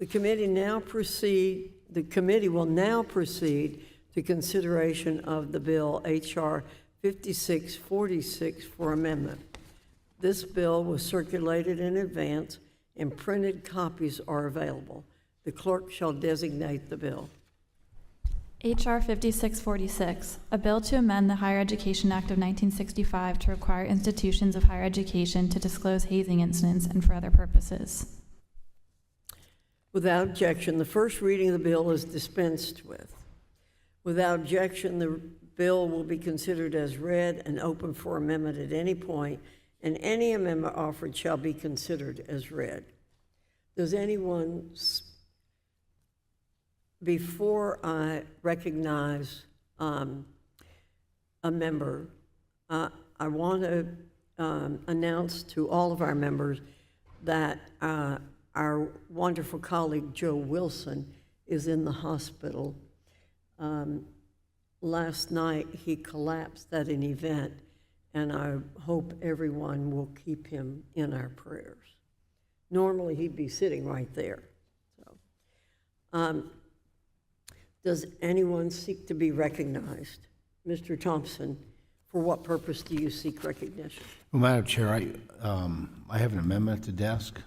The committee will now proceed to consideration of the bill H.R. 5646 for amendment. This bill was circulated in advance and printed copies are available. The clerk shall designate the bill. H.R. 5646, a bill to amend the Higher Education Act of 1965 to require institutions of higher education to disclose hazing incidents and for other purposes. Without objection, the first reading of the bill is dispensed with. Without objection, the bill will be considered as read and open for amendment at any point, and any amendment offered shall be considered as read. Does anyone, before I recognize a member, I want to announce to all of our members that our wonderful colleague Joe Wilson is in the hospital. Last night he collapsed at an event, and I hope everyone will keep him in our prayers. Normally he'd be sitting right there. So, does anyone seek to be recognized? Mr. Thompson, for what purpose do you seek recognition? Well, Madam Chair, I have an amendment at the desk.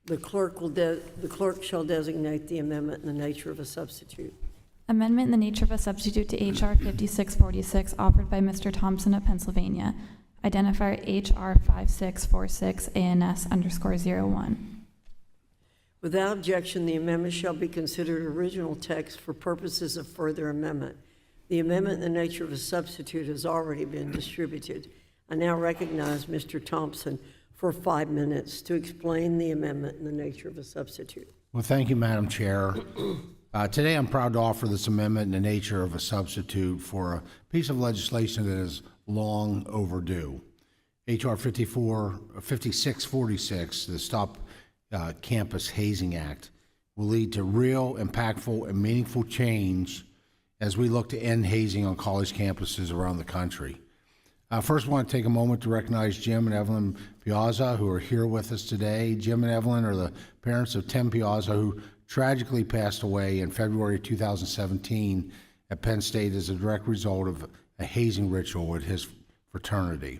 The clerk shall designate the amendment in the nature of a substitute. Amendment in the nature of a substitute to H.R. 5646 offered by Mr. Thompson of Pennsylvania. Identifier H.R. 5646 ANS_01. Without objection, the amendment shall be considered original text for purposes of further amendment. The amendment in the nature of a substitute has already been distributed. I now recognize Mr. Thompson for 5 minutes to explain the amendment in the nature of a substitute. Well, thank you, Madam Chair. Today I'm proud to offer this amendment in the nature of a substitute for a piece of legislation that is long overdue. H.R. 5646, the Stop Campus Hazing Act, will lead to real, impactful, and meaningful change as we look to end hazing on college campuses around the country. First, I want to take a moment to recognize Jim and Evelyn Piazza, who are here with us today. Jim and Evelyn are the parents of Tim Piazza, who tragically passed away in February 2017 at Penn State as a direct result of a hazing ritual at his fraternity.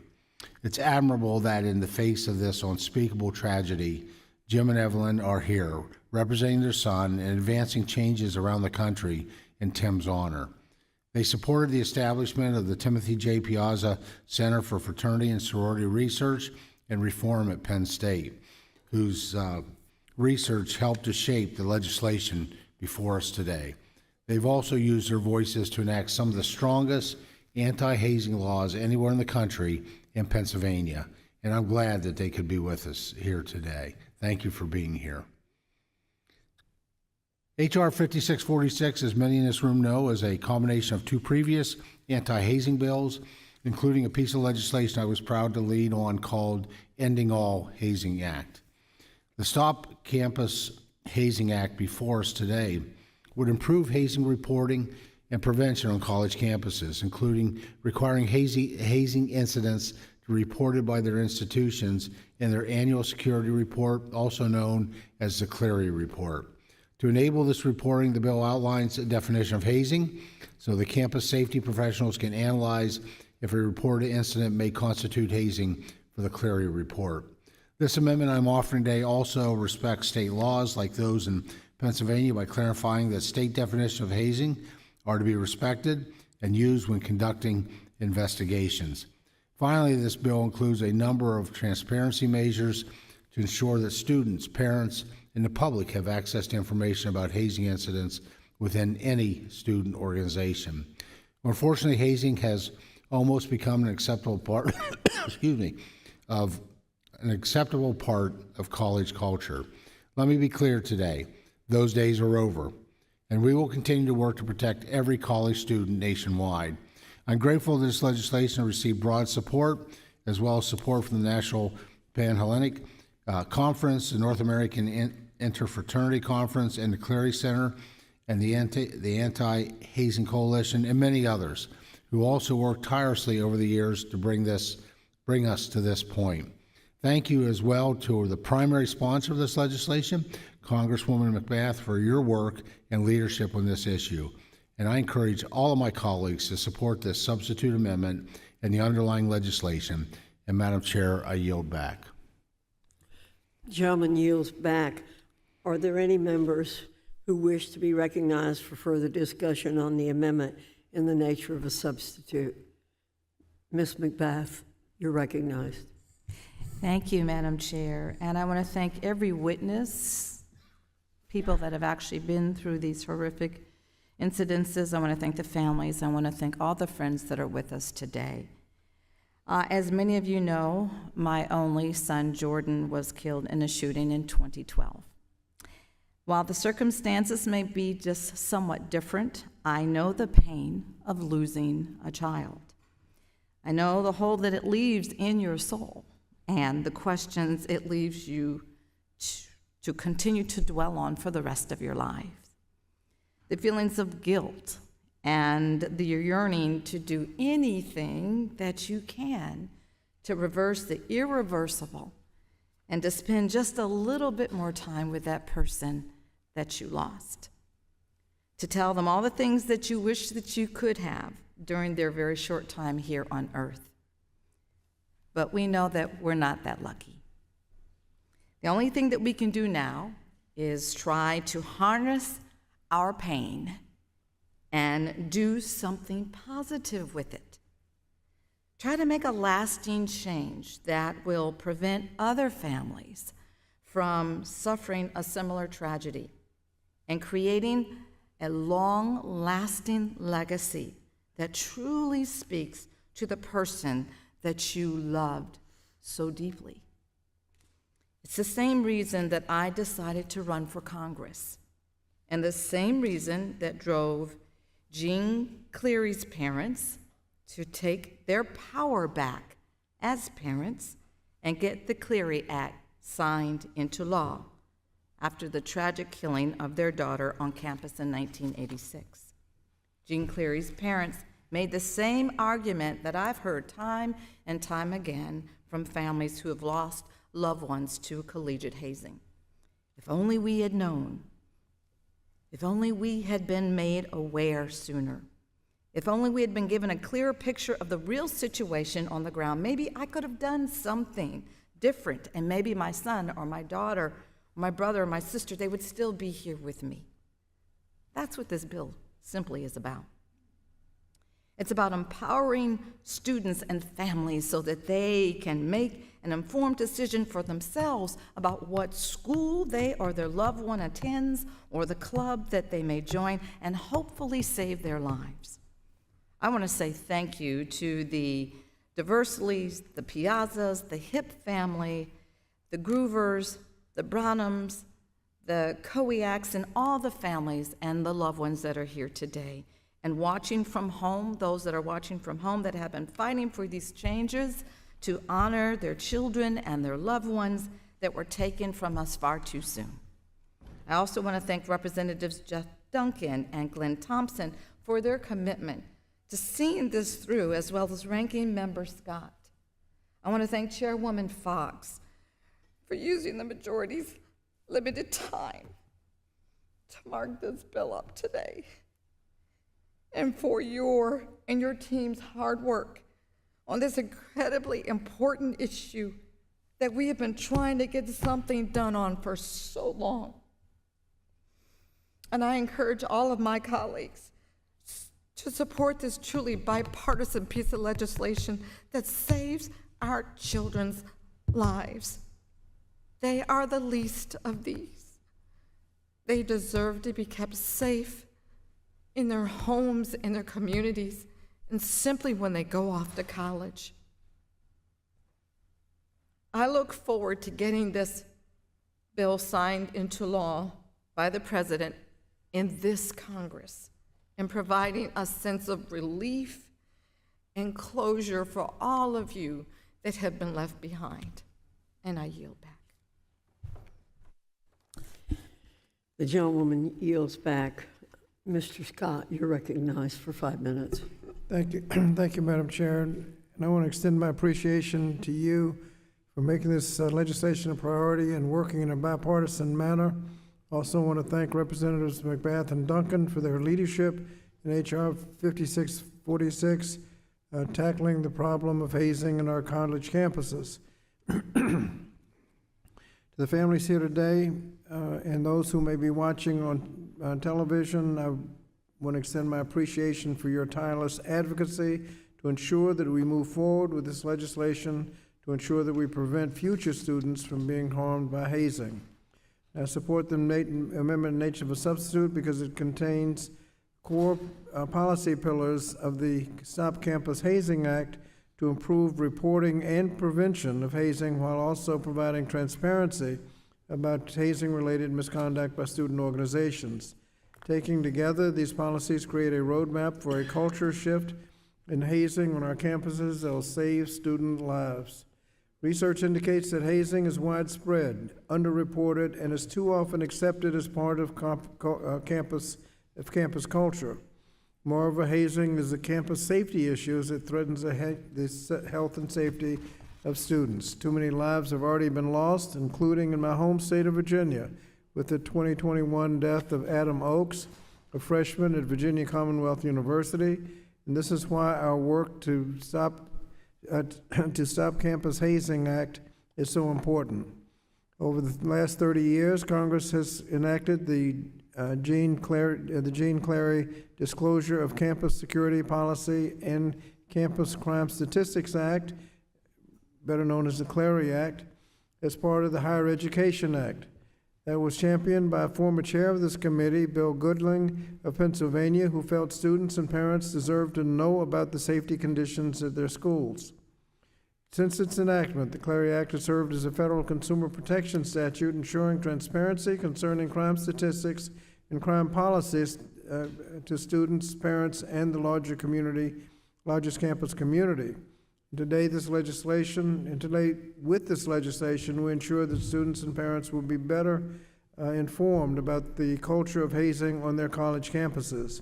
It's admirable that in the face of this unspeakable tragedy, Jim and Evelyn are here, representing their son and advancing changes around the country in Tim's honor. They supported the establishment of the Timothy J. Piazza Center for Fraternity and Sorority Research and Reform at Penn State, whose research helped to shape the legislation before us today. They've also used their voices to enact some of the strongest anti-hazing laws anywhere in the country in Pennsylvania, and I'm glad that they could be with us here today. Thank you for being here. H.R. 5646, as many in this room know, is a combination of two previous anti-hazing bills, including a piece of legislation I was proud to lead on called Ending All Hazing Act. The Stop Campus Hazing Act before us today would improve hazing reporting and prevention on college campuses, including requiring hazing incidents to be reported by their institutions in their annual security report, also known as the Clery Report. To enable this reporting, the bill outlines a definition of hazing so the campus safety professionals can analyze if a reported incident may constitute hazing for the Clery Report. This amendment I'm offering today also respects state laws like those in Pennsylvania by clarifying that state definitions of hazing are to be respected and used when conducting investigations. Finally, this bill includes a number of transparency measures to ensure that students, parents, and the public have access to information about hazing incidents within any student organization. Unfortunately, hazing has almost become an acceptable part of college culture. Let me be clear today, those days are over, and we will continue to work to protect every college student nationwide. I'm grateful that this legislation received broad support, as well as support from the National Pan-Hellenic Conference, the North American Interfraternity Conference, and the Clery Center, and the Anti-Hazing Coalition, and many others, who also worked tirelessly over the years to bring us to this point. Thank you as well to the primary sponsor of this legislation, Congresswoman McBath, for your work and leadership on this issue. And I encourage all of my colleagues to support this substitute amendment and the underlying legislation. And Madam Chair, I yield back. Gentleman yields back. Are there any members who wish to be recognized for further discussion on the amendment in the nature of a substitute? Ms. McBath, you're recognized. Thank you, Madam Chair. And I want to thank every witness, people that have actually been through these horrific incidences. I want to thank the families. I want to thank all the friends that are with us today. As many of you know, my only son, Jordan, was killed in a shooting in 2012. While the circumstances may be just somewhat different, I know the pain of losing a child. I know the hole that it leaves in your soul and the questions it leaves you to continue to dwell on for the rest of your life. The feelings of guilt and the yearning to do anything that you can to reverse the irreversible and to spend just a little bit more time with that person that you lost. To tell them all the things that you wish that you could have during their very short time here on earth. But we know that we're not that lucky. The only thing that we can do now is try to harness our pain and do something positive with it. Try to make a lasting change that will prevent other families from suffering a similar tragedy and creating a long-lasting legacy that truly speaks to the person that you loved so deeply. It's the same reason that I decided to run for Congress, and the same reason that drove Jean Cleary's parents to take their power back as parents and get the Cleary Act signed into law after the tragic killing of their daughter on campus in 1986. Jean Cleary's parents made the same argument that I've heard time and time again from families who have lost loved ones to collegiate hazing. If only we had known. If only we had been made aware sooner. If only we had been given a clearer picture of the real situation on the ground, maybe I could have done something different, and maybe my son or my daughter, my brother or my sister, they would still be here with me. That's what this bill simply is about. It's about empowering students and families so that they can make an informed decision for themselves about what school they or their loved one attends or the club that they may join, and hopefully save their lives. I want to say thank you to the Diversleys, the Piazzas, the Hip family, the Groovers, the Branhams, the Kowiaks, and all the families and the loved ones that are here today. And watching from home, those that are watching from home that have been fighting for these changes to honor their children and their loved ones that were taken from us far too soon. I also want to thank Representatives Jeff Duncan and Glenn Thompson for their commitment to seeing this through, as well as Ranking Member Scott. I want to thank Chairwoman Fox for using the majority's limited time to mark this bill up today, and for your and your team's hard work on this incredibly important issue that we have been trying to get something done on for so long. And I encourage all of my colleagues to support this truly bipartisan piece of legislation that saves our children's lives. They are the least of these. They deserve to be kept safe in their homes, in their communities, and simply when they go off to college. I look forward to getting this bill signed into law by the President in this Congress and providing a sense of relief and closure for all of you that have been left behind. And I yield back. The gentlewoman yields back. Mr. Scott, you're recognized for 5 minutes. Thank you. Thank you, Madam Chair. And I want to extend my appreciation to you for making this legislation a priority and working in a bipartisan manner. Also want to thank Representatives McBath and Duncan for their leadership in H.R. 5646, tackling the problem of hazing in our college campuses. To the families here today and those who may be watching on television, I want to extend my appreciation for your tireless advocacy to ensure that we move forward with this legislation to ensure that we prevent future students from being harmed by hazing. I support the amendment in nature of a substitute because it contains core policy pillars of the Stop Campus Hazing Act to improve reporting and prevention of hazing while also providing transparency about hazing-related misconduct by student organizations. Taking together, these policies create a roadmap for a culture shift in hazing on our campuses that will save student lives. Research indicates that hazing is widespread, underreported, and is too often accepted as part of campus culture. Moreover, hazing is a campus safety issue as it threatens the health and safety of students. Too many lives have already been lost, including in my home state of Virginia, with the 2021 death of Adam Oakes, a freshman at Virginia Commonwealth University. And this is why our work to Stop Campus Hazing Act is so important. Over the last 30 years, Congress has enacted the Jean Clary Disclosure of Campus Security Policy and Campus Crime Statistics Act, better known as the Clary Act, as part of the Higher Education Act. That was championed by a former chair of this committee, Bill Goodling of Pennsylvania, who felt students and parents deserved to know about the safety conditions at their schools. Since its enactment, the Clary Act has served as a federal consumer protection statute ensuring transparency concerning crime statistics and crime policies to students, parents, and the largest campus community. Today, with this legislation, we ensure that students and parents will be better informed about the culture of hazing on their college campuses.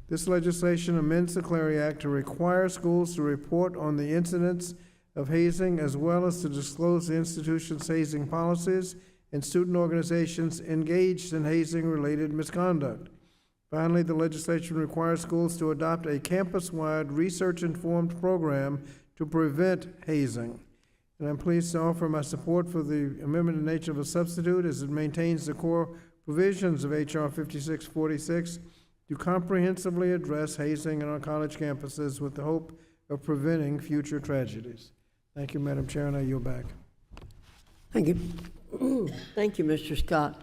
This legislation amends the Clary Act to require schools to report on the incidents of hazing as well as to disclose the institution's hazing policies and student organizations engaged in hazing-related misconduct. Finally, the legislation requires schools to adopt a campus-wide research-informed program to prevent hazing. And I'm pleased to offer my support for the amendment in nature of a substitute as it maintains the core provisions of H.R. 5646 to comprehensively address hazing on our college campuses with the hope of preventing future tragedies. Thank you, Madam Chair, and I yield back. Thank you. Thank you, Mr. Scott.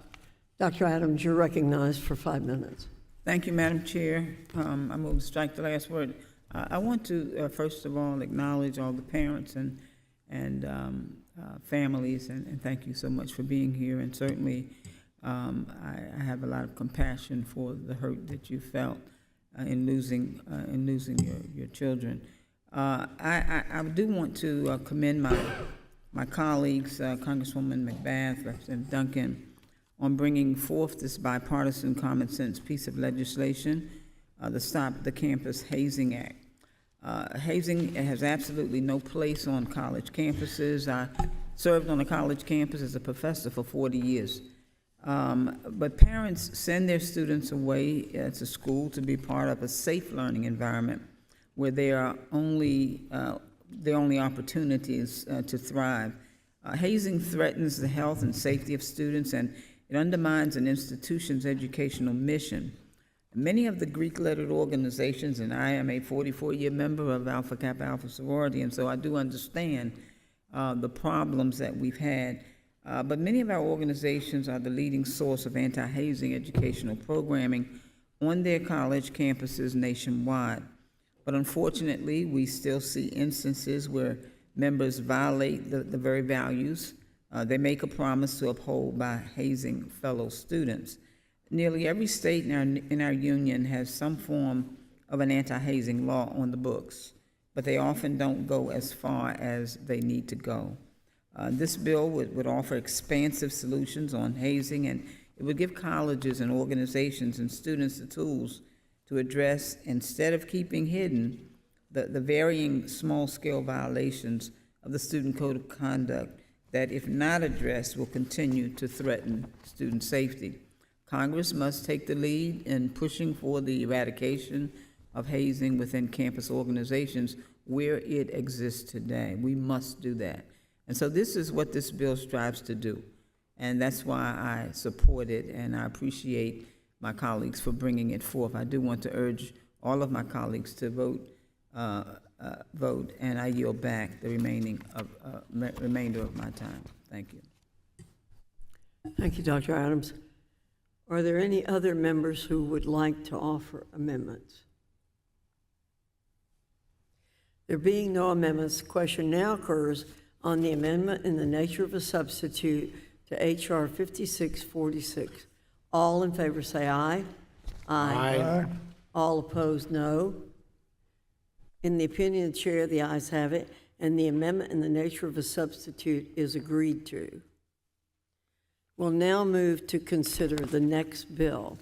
Dr. Adams, you're recognized for 5 minutes. Thank you, Madam Chair. I move to strike the last word. I want to, first of all, acknowledge all the parents and families, and thank you so much for being here. And certainly, I have a lot of compassion for the hurt that you felt in losing your children. I do want to commend my colleagues, Congresswoman McBath, Representative Duncan, on bringing forth this bipartisan common sense piece of legislation, the Stop the Campus Hazing Act. Hazing has absolutely no place on college campuses. I served on a college campus as a professor for 40 years. But parents send their students away to school to be part of a safe learning environment where their only opportunities to thrive. Hazing threatens the health and safety of students, and it undermines an institution's educational mission. Many of the Greek-lettered organizations, and I am a 44-year member of Alpha Kappa Alpha sorority, and so I do understand the problems that we've had. But many of our organizations are the leading source of anti-hazing educational programming on their college campuses nationwide. But unfortunately, we still see instances where members violate the very values they make a promise to uphold by hazing fellow students. Nearly every state in our union has some form of an anti-hazing law on the books, but they often don't go as far as they need to go. This bill would offer expansive solutions on hazing, and it would give colleges and organizations and students the tools to address, instead of keeping hidden, the varying small-scale violations of the Student Code of Conduct that, if not addressed, will continue to threaten student safety. Congress must take the lead in pushing for the eradication of hazing within campus organizations where it exists today. We must do that. And so this is what this bill strives to do. And that's why I support it, and I appreciate my colleagues for bringing it forth. I do want to urge all of my colleagues to vote, and I yield back the remainder of my time. Thank you. Thank you, Dr. Adams. Are there any other members who would like to offer amendments? There being no amendments, the question now occurs on the amendment in the nature of a substitute to H.R. 5646. All in favor say aye. Aye. All opposed, no. In the opinion of the chair, the ayes have it, and the amendment in the nature of a substitute is agreed to. We'll now move to consider the next bill.